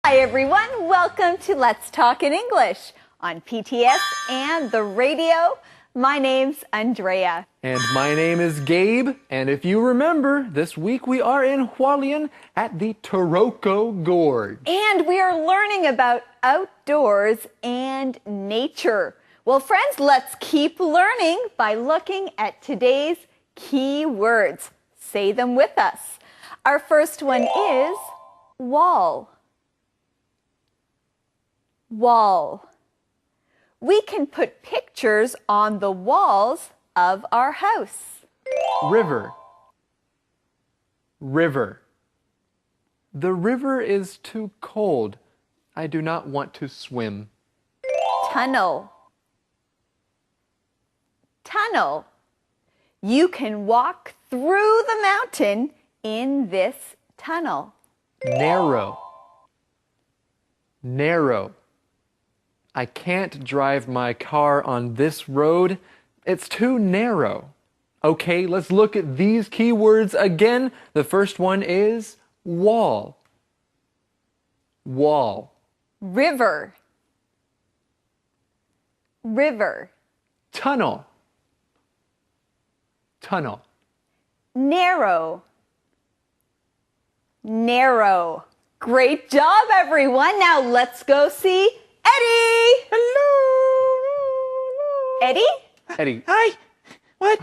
Hi everyone, welcome to Let's Talk in English on PTS and the radio. My name's Andrea. And my name is Gabe, and if you remember, this week we are in Hualien at the Taroko Gorge. And we are learning about outdoors and nature. Well friends, let's keep learning by looking at today's key words. Say them with us. Our first one is wall. Wall. We can put pictures on the walls of our house. River. River. The river is too cold. I do not want to swim. Tunnel. Tunnel. You can walk through the mountain in this tunnel. Narrow. Narrow. I can't drive my car on this road. It's too narrow. Okay, let's look at these keywords again. The first one is wall. Wall. River. River. Tunnel. Tunnel. Narrow. Narrow. Great job, everyone. Now let's go see Eddie. Hello. Eddie? Eddie. Hi. What?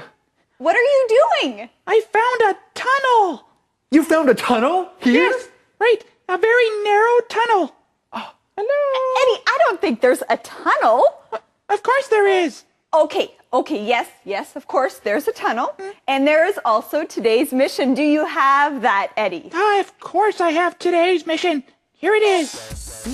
What are you doing? I found a tunnel. You found a tunnel here? Yes, right. A very narrow tunnel. Oh. Hello. Eddie, I don't think there's a tunnel. Of course there is. Okay, yes, of course, there's a tunnel. And there is also today's mission. Do you have that, Eddie? Of course I have today's mission. Here it is.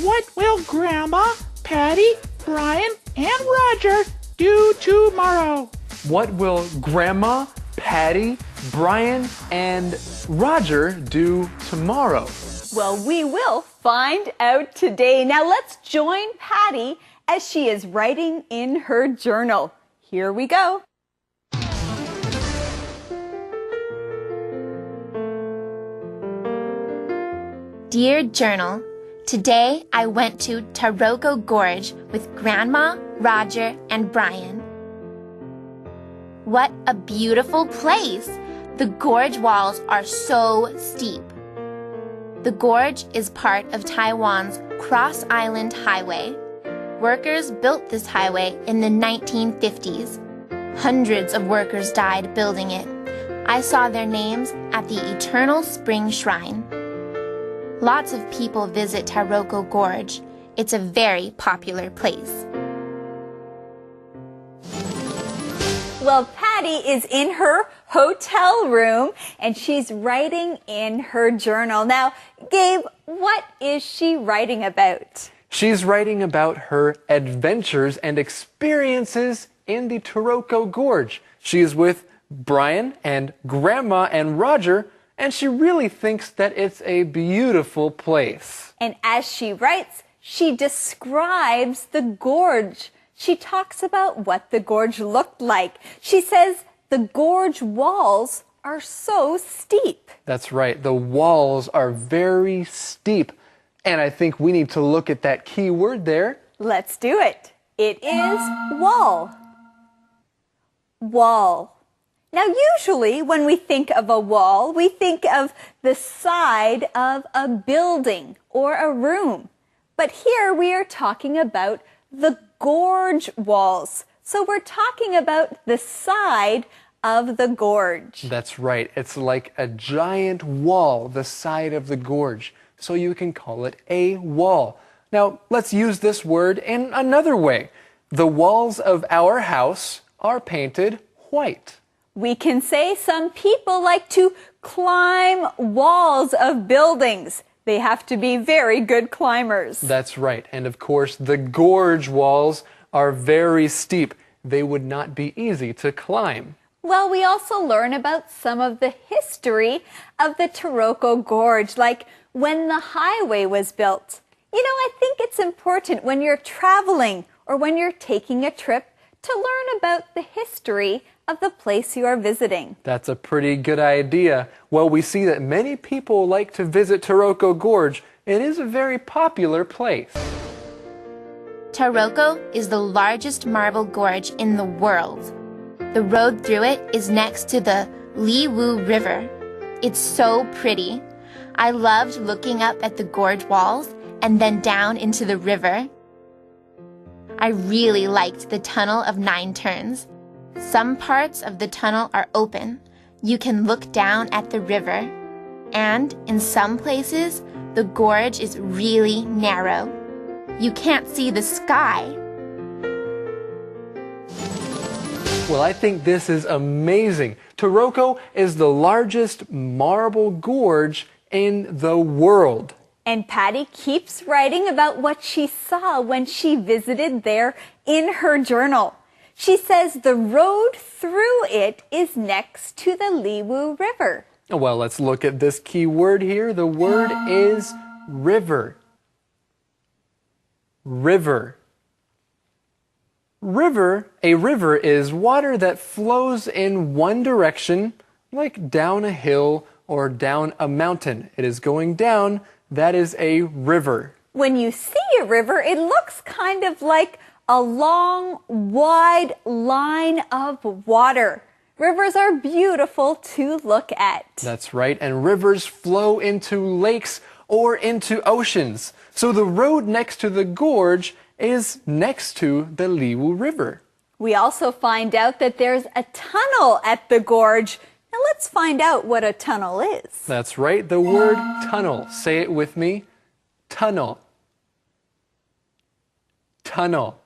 What will Grandma, Patty, Brian, and Roger do tomorrow? What will Grandma, Patty, Brian, and Roger do tomorrow? Well, we will find out today. Now let's join Patty as she is writing in her journal. Here we go. Dear Journal, today I went to Taroko Gorge with Grandma, Roger, and Brian. What a beautiful place! The gorge walls are so steep. The gorge is part of Taiwan's Cross Island Highway. Workers built this highway in the 1950s. Hundreds of workers died building it. I saw their names at the Eternal Spring Shrine. Lots of people visit Taroko Gorge. It's a very popular place. Well, Patty is in her hotel room and she's writing in her journal. Now, Gabe, what is she writing about? She's writing about her adventures and experiences in the Taroko Gorge. She is with Brian and Grandma and Roger, and she really thinks that it's a beautiful place. And as she writes, she describes the gorge. She talks about what the gorge looked like. She says the gorge walls are so steep. That's right. The walls are very steep. And I think we need to look at that key word there. Let's do it. It is wall. Wall. Now, usually when we think of a wall, we think of the side of a building or a room. But here we are talking about the gorge walls. So we're talking about the side of the gorge. That's right. It's like a giant wall, the side of the gorge. So you can call it a wall. Now, let's use this word in another way. The walls of our house are painted white. We can say some people like to climb walls of buildings. They have to be very good climbers. That's right. And of course, the gorge walls are very steep. They would not be easy to climb. Well, we also learn about some of the history of the Taroko Gorge, like when the highway was built. You know, I think it's important when you're traveling or when you're taking a trip to learn about the history of the place you are visiting. That's a pretty good idea. Well, we see that many people like to visit Taroko Gorge it is a very popular place. Taroko is the largest marble gorge in the world. The road through it is next to the Liwu River. It's so pretty. I loved looking up at the gorge walls and then down into the river. I really liked the Tunnel of 9 Turns. Some parts of the tunnel are open. You can look down at the river. And in some places, the gorge is really narrow. You can't see the sky. Well, I think this is amazing. Taroko is the largest marble gorge in the world. And Patty keeps writing about what she saw when she visited there in her journal. She says the road through it is next to the Liwu River. Well, let's look at this key word here. The word is river. River. A river is water that flows in one direction, like down a hill or down a mountain. It is going down. That is a river. When you see a river, it looks kind of like a long, wide line of water. Rivers are beautiful to look at. That's right, and rivers flow into lakes or into oceans. So the road next to the gorge is next to the Liwu River. We also find out that there's a tunnel at the gorge. Now let's find out what a tunnel is. That's right, the word tunnel. Say it with me. Tunnel. Tunnel.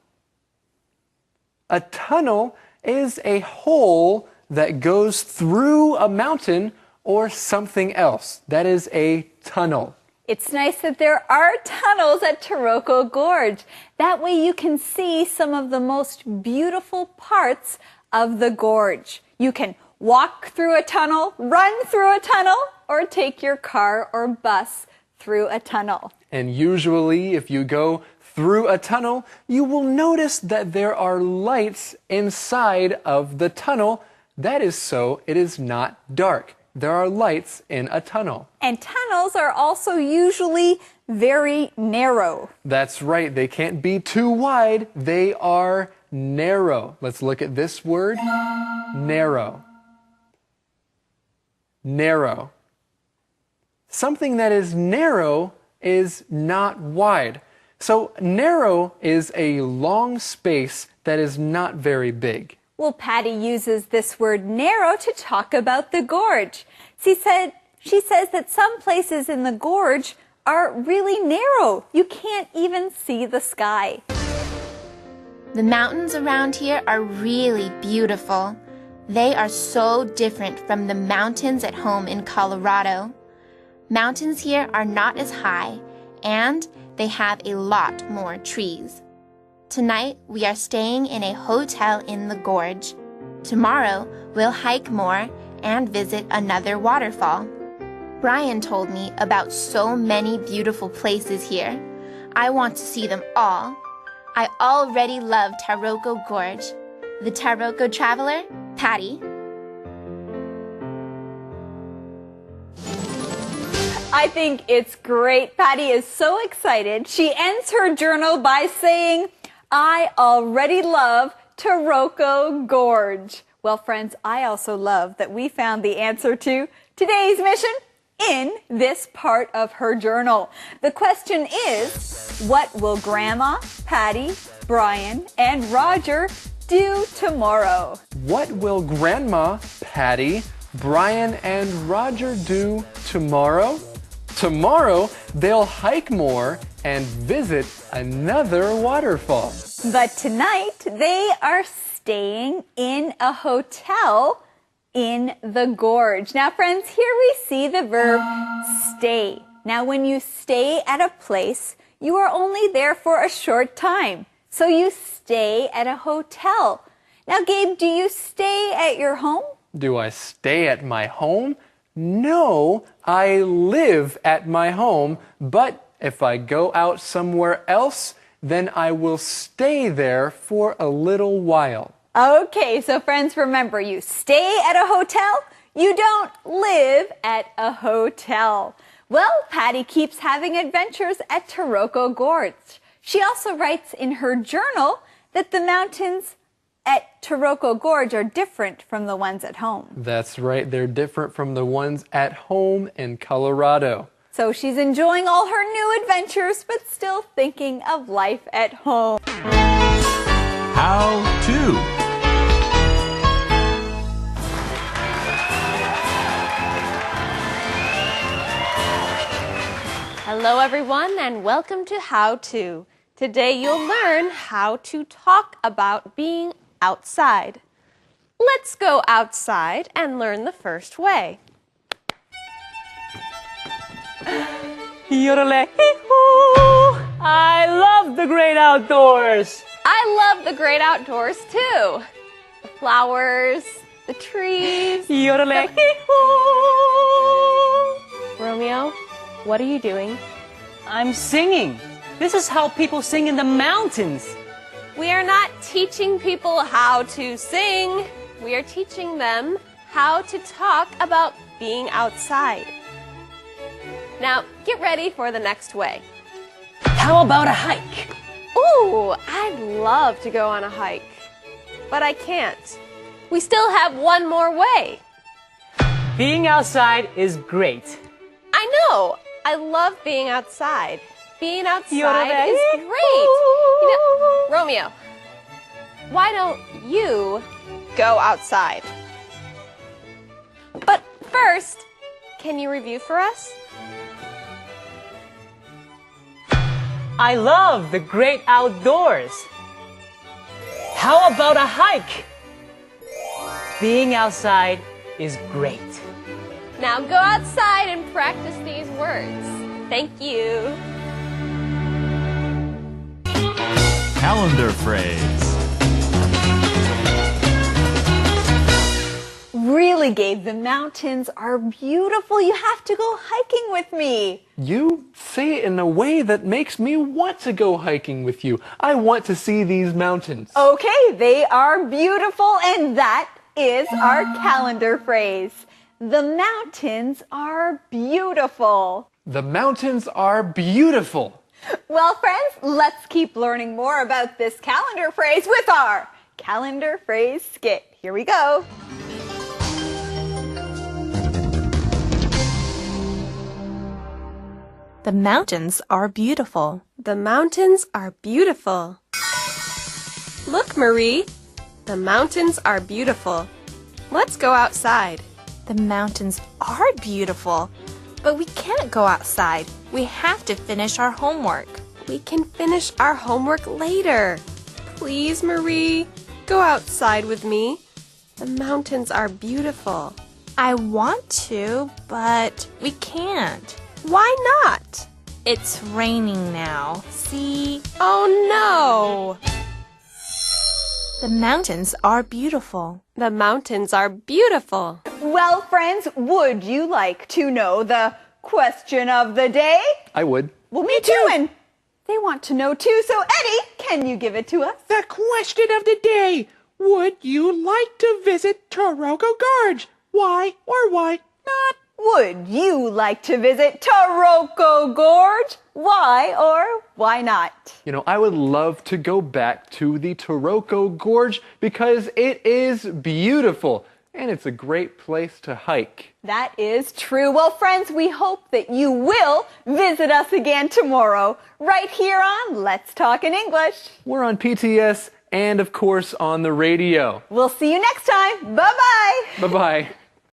A tunnel is a hole that goes through a mountain or something else. That is a tunnel. It's nice that there are tunnels at Taroko Gorge. That way you can see some of the most beautiful parts of the gorge. You can walk through a tunnel, run through a tunnel, or take your car or bus through a tunnel. And usually, if you go through a tunnel, you will notice that there are lights inside of the tunnel. That is so it is not dark. There are lights in a tunnel. And tunnels are also usually very narrow. That's right. They can't be too wide. They are narrow. Let's look at this word. Narrow. Narrow. Something that is narrow is not wide. So narrow is a long space that is not very big. Well, Patty uses this word narrow to talk about the gorge. She says that some places in the gorge are really narrow. You can't even see the sky. The mountains around here are really beautiful. They are so different from the mountains at home in Colorado. Mountains here are not as high, and they have a lot more trees. Tonight, we are staying in a hotel in the gorge. Tomorrow, we'll hike more and visit another waterfall. Brian told me about so many beautiful places here. I want to see them all. I already love Taroko Gorge. The Taroko Traveler, Patty. I think it's great. Patty is so excited. She ends her journal by saying, I already love Taroko Gorge. Well, friends, I also love that we found the answer to today's mission in this part of her journal. The question is, what will Grandma, Patty, Brian, and Roger do tomorrow? What will Grandma, Patty, Brian, and Roger do tomorrow? Tomorrow, they'll hike more and visit another waterfall. But tonight, they are staying in a hotel in the gorge. Now, friends, here we see the verb stay. Now, when you stay at a place, you are only there for a short time. So you stay at a hotel. Now, Gabe, do you stay at your home? Do I stay at my home? No, I live at my home, but if I go out somewhere else, then I will stay there for a little while. Okay, so friends, remember, you stay at a hotel, you don't live at a hotel. Well, Patty keeps having adventures at Taroko Gorge. She also writes in her journal that the mountains at Taroko Gorge are different from the ones at home. That's right, they're different from the ones at home in Colorado. So she's enjoying all her new adventures, but still thinking of life at home. How to. Hello everyone and welcome to How To. Today you'll learn how to talk about being outside. Let's go outside and learn the first way. Yodelay-hee-hoo! I love the great outdoors. I love the great outdoors too. The flowers, the trees. Yodelay-hee-hoo! Romeo, what are you doing? I'm singing. This is how people sing in the mountains. We are not teaching people how to sing. We are teaching them how to talk about being outside. Now, get ready for the next way. How about a hike? Ooh, I'd love to go on a hike, but I can't. We still have one more way. Being outside is great. I know. I love being outside. Being outside is great. You know, Romeo, why don't you go outside? But first, can you review for us? I love the great outdoors. How about a hike? Being outside is great. Now go outside and practice these words. Thank you. Calendar phrase. Really, Gabe, the mountains are beautiful. You have to go hiking with me. You say it in a way that makes me want to go hiking with you. I want to see these mountains. Okay, they are beautiful, and that is our calendar phrase. The mountains are beautiful. The mountains are beautiful. Well, friends, let's keep learning more about this calendar phrase with our calendar phrase skit. Here we go. The mountains are beautiful. The mountains are beautiful. Look, Marie. The mountains are beautiful. Let's go outside. The mountains are beautiful, but we can't go outside. We have to finish our homework. We can finish our homework later. Please, Marie, go outside with me. The mountains are beautiful. I want to, but we can't. Why not? It's raining now. See? Oh no! The mountains are beautiful. The mountains are beautiful. Well, friends, would you like to know the question of the day? I would. Well, me too, and they want to know too. So, Eddie, can you give it to us? The question of the day. Would you like to visit Taroko Gorge? Why or why not? Would you like to visit Taroko Gorge? Why or why not? You know, I would love to go back to the Taroko Gorge because it is beautiful and it's a great place to hike. That is true. Well, friends, we hope that you will visit us again tomorrow, right here on Let's Talk in English. We're on PTS and, of course, on the radio. We'll see you next time. Bye-bye. Bye-bye.